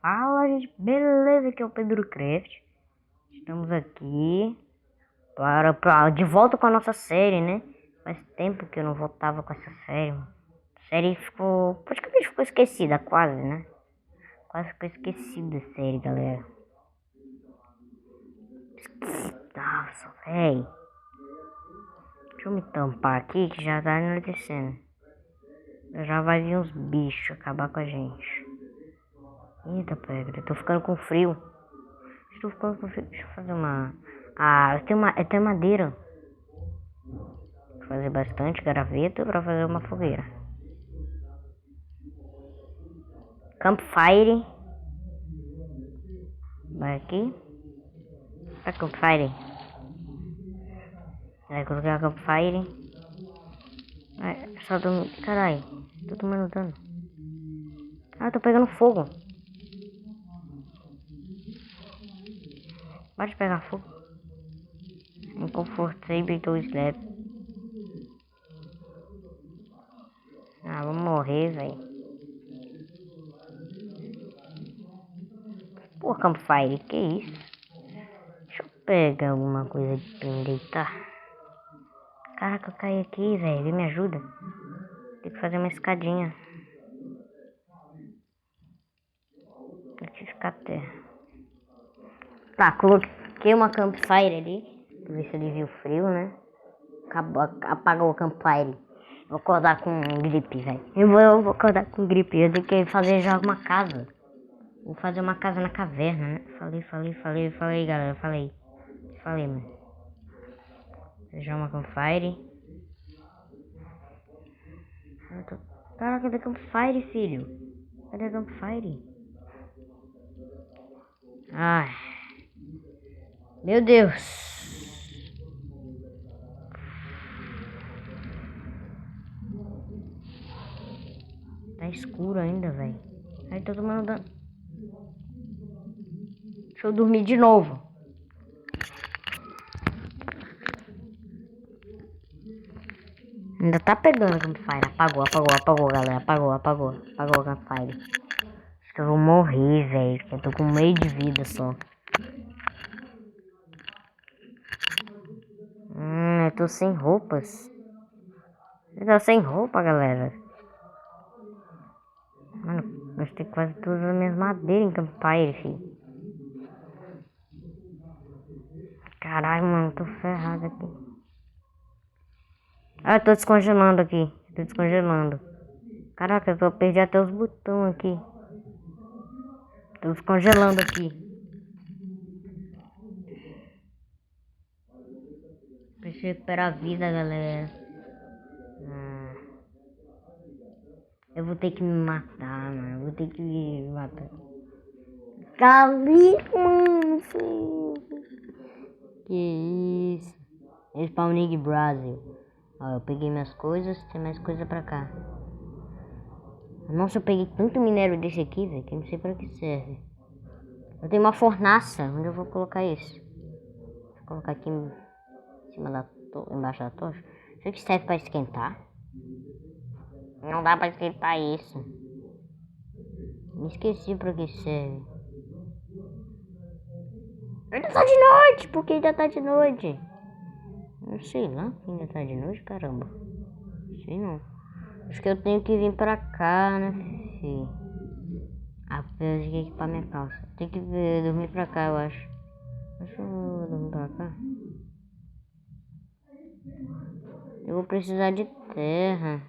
Fala, gente, beleza? Aqui é o Pedro Craft. Estamos aqui de volta com a nossa série, né? Faz tempo que eu não voltava com essa série. A série praticamente ficou esquecida, quase, né? Quase ficou esquecida a série, galera. Nossa, véi. Deixa eu me tampar aqui que já tá anoitecendo. Já vai vir uns bichos acabar com a gente. Eita, pega, eu tô ficando com frio. Deixa eu fazer uma... eu tenho madeira. Vou fazer bastante graveto pra fazer uma fogueira. Campfire. Vai aqui. A campfire. Vai colocar a campfire. Só dormir. Caralho, tô tomando dano. Tô pegando fogo. Pode pegar fogo. Inconfortable 2 slap. Vou morrer, velho. Pô, campfire, que isso? Deixa eu pegar alguma coisa pra me deitar. Caraca, eu caí aqui, velho. Me ajuda. Tem que fazer uma escadinha. Tem que ficar terra. Tá, coloquei uma campfire ali. Pra ver se alivia o frio, né? Apagou o campfire. Vou acordar com gripe, velho. Eu vou acordar com gripe. Eu tenho que fazer já uma casa. Vou fazer uma casa na caverna, né? Falei, galera. Falei, mano. Já uma campfire. Caraca, cadê campfire, filho? Cadê a campfire? Ai. Meu Deus. Tá escuro ainda, velho. Aí tô tomando dano. Deixa eu dormir de novo. Ainda tá pegando o campfire. Apagou, galera. Apagou o campfire. Acho que eu vou morrer, velho. Eu tô com meio de vida só. Eu tô sem roupas. Eu tô sem roupa, galera. Mano, gastei quase todas as minhas madeiras em campfire, filho. Caralho, mano, tô ferrado aqui. Eu tô descongelando aqui. Caraca, eu perdi até os botões aqui. Tô descongelando aqui. Preciso recuperar a vida, galera. Eu vou ter que me matar, mano. Vou ter que me matar. Cali, mano. Que isso? Spawning Brasil. Ó, eu peguei minhas coisas. Tem mais coisa pra cá. Nossa, eu peguei tanto minério desse aqui, velho, que eu não sei pra que serve. Eu tenho uma fornaça. Onde eu vou colocar isso? Vou colocar aqui em cima da embaixo da tocha. Será que serve pra esquentar? Não dá pra esquentar isso. Me esqueci pra que serve. Ainda tá de noite! Por que ainda tá de noite? Não sei lá, ainda tá de noite, caramba. Sei não. Acho que eu tenho que vir pra cá, né, filho? Eu tenho que equipar minha calça. Tem que dormir pra cá, eu acho. Deixa eu dormir pra cá. Eu vou precisar de terra.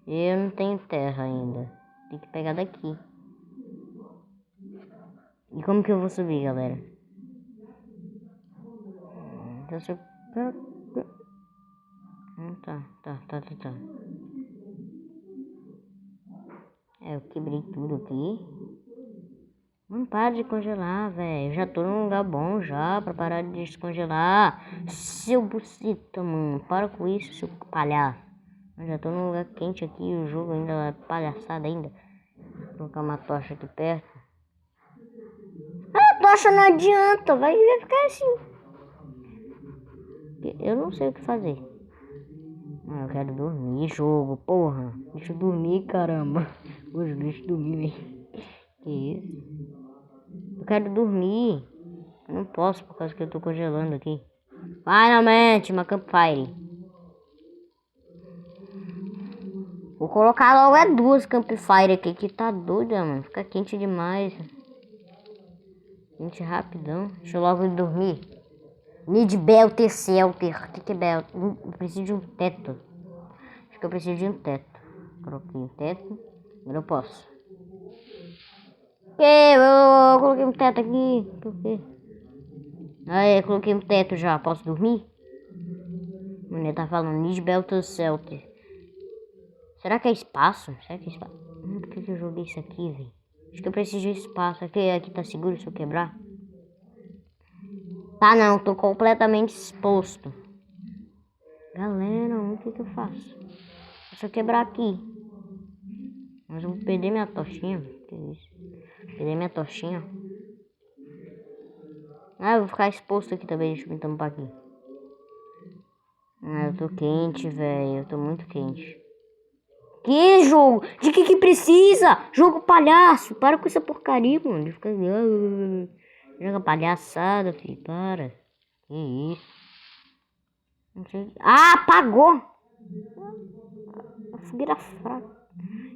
Eu não tenho terra ainda. Tem que pegar daqui. E como que eu vou subir, galera? Então se eu... Tá. Eu quebrei tudo aqui. Não para de congelar, velho. Já tô num lugar bom já pra parar de descongelar. Seu buceta, mano. Para com isso, seu palhaço. Eu já tô num lugar quente aqui. O jogo ainda é palhaçada ainda. Vou colocar uma tocha aqui perto. A tocha não adianta. Vai ficar assim. Eu não sei o que fazer. Eu quero dormir, jogo, porra. Deixa eu dormir, caramba. Hoje deixa eu dormir, velho. Que quero dormir. Eu não posso por causa que eu tô congelando aqui. Finalmente, uma campfire. Vou colocar logo 2 campfire aqui, que tá doida, mano. Fica quente demais. Quente rapidão. Deixa eu logo ir dormir. Need belter shelter. O que é belter? Eu preciso de um teto. Acho que eu preciso de um teto. Coloquei um teto. Agora eu posso. Eu coloquei um teto aqui. Por quê? Aí, eu coloquei um teto já. Posso dormir? A mulher tá falando need belter shelter. Será que é espaço? Será que é espaço? Por que eu joguei isso aqui, velho? Acho que eu preciso de espaço. Aqui tá seguro se eu quebrar? Tá não, tô completamente exposto. Galera, o que eu faço? Se eu quebrar aqui. Mas eu vou perder minha tochinha. Que isso? Perder minha tochinha. Ah, eu vou ficar exposto aqui também. Deixa eu me tampar aqui. Ah, eu tô quente, velho. Eu tô muito quente. Que jogo? De que precisa? Jogo palhaço. Para com essa porcaria, mano. De ficar... Joga palhaçada, filho. Para. Que isso? Ah, apagou. A fogueira fraca.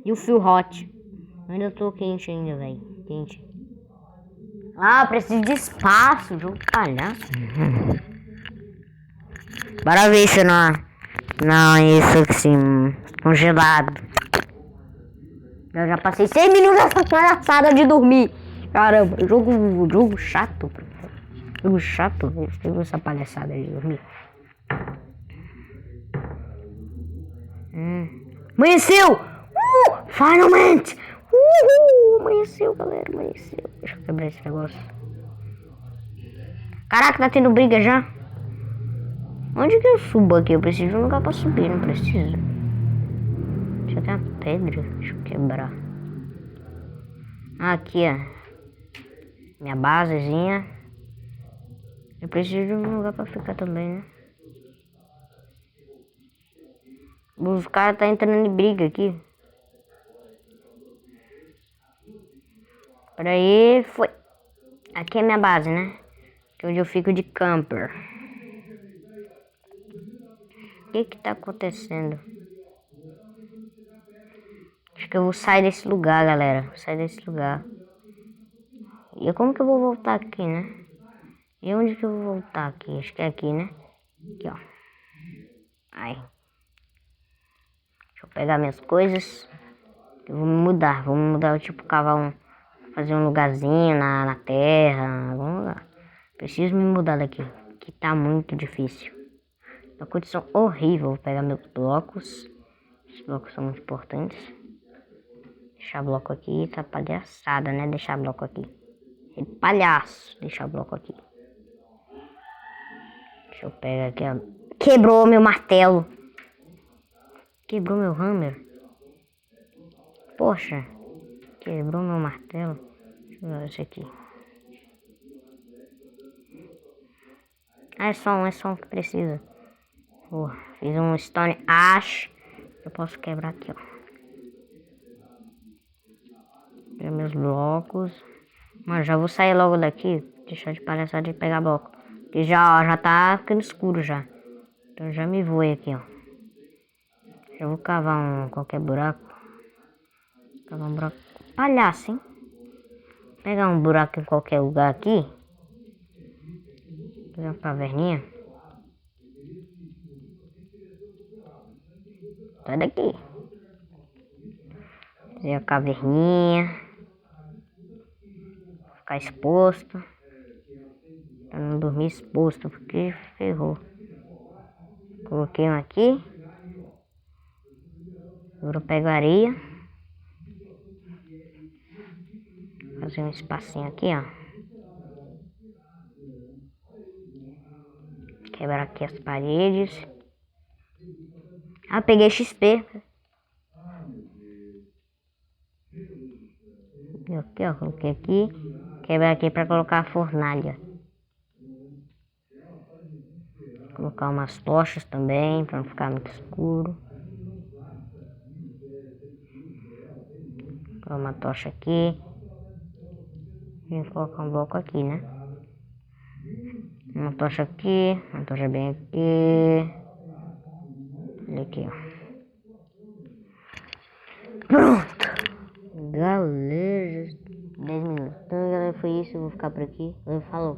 E o fio hot. Ainda tô quente ainda, velho. Quente. Ah, preciso de espaço. Jogo palhaço. Bora ver se não é isso assim, congelado. Eu já passei 6 minutos nessa palhaçada de dormir. Caramba, jogo chato. Jogo chato, eu essa palhaçada de dormir. Amanheceu! Finalmente! Amanheceu, galera, amanheceu. Deixa eu quebrar esse negócio. Caraca, tá tendo briga já? Onde que eu subo aqui? Eu preciso de um lugar pra subir, não preciso. Deixa eu ter uma pedra. Deixa eu quebrar. Aqui, ó. Minha basezinha. Eu preciso de um lugar pra ficar também, né? Os caras tá entrando em briga aqui. Por aí, foi. Aqui é minha base, né? Aqui é onde eu fico de camper. O que tá acontecendo? Acho que eu vou sair desse lugar, galera. Vou sair desse lugar. E como que eu vou voltar aqui, né? E onde que eu vou voltar aqui? Acho que é aqui, né? Aqui, ó. Ai. Deixa eu pegar minhas coisas. Eu vou me mudar. Vou me mudar, tipo, cavar um... Fazer um lugarzinho na terra. Algum lugar. Preciso me mudar daqui. Que tá muito difícil. Uma condição horrível. Vou pegar meus blocos. Os blocos são muito importantes. Deixar bloco aqui. Tá palhaçada, né? Deixar bloco aqui. É palhaço. Deixar bloco aqui. Deixa eu pegar aqui, ó. Quebrou meu martelo. Quebrou meu hammer. Poxa. Quebrou meu martelo. Deixa eu ver esse aqui. Ah, é som que precisa. Fiz um stone ash. Eu posso quebrar aqui, ó. Pegar meus blocos. Mas já vou sair logo daqui. Deixar de palhaçada de pegar bloco. Porque já tá ficando escuro já. Então já me vou aqui, ó. Já vou cavar qualquer buraco. Cavar um buraco. Palhaço, hein? Pegar um buraco em qualquer lugar aqui. Fazer uma caverninha. Sai daqui. Fazer a caverninha. Ficar exposto. Pra não dormir exposto, porque ferrou. Coloquei um aqui. Agora eu pego areia. Fazer um espacinho aqui, ó. Quebrar aqui as paredes. Ah, peguei XP. Aqui, ó, coloquei aqui. Quebrar aqui pra colocar a fornalha. Colocar umas tochas também, pra não ficar muito escuro. Colocar uma tocha aqui. Vou colocar um bloco aqui, né? Uma tocha aqui, uma tocha bem aqui. Olha aqui, ó. Pronto! Galera, 10 minutos. Então, galera, foi isso. Eu vou ficar por aqui. Falou.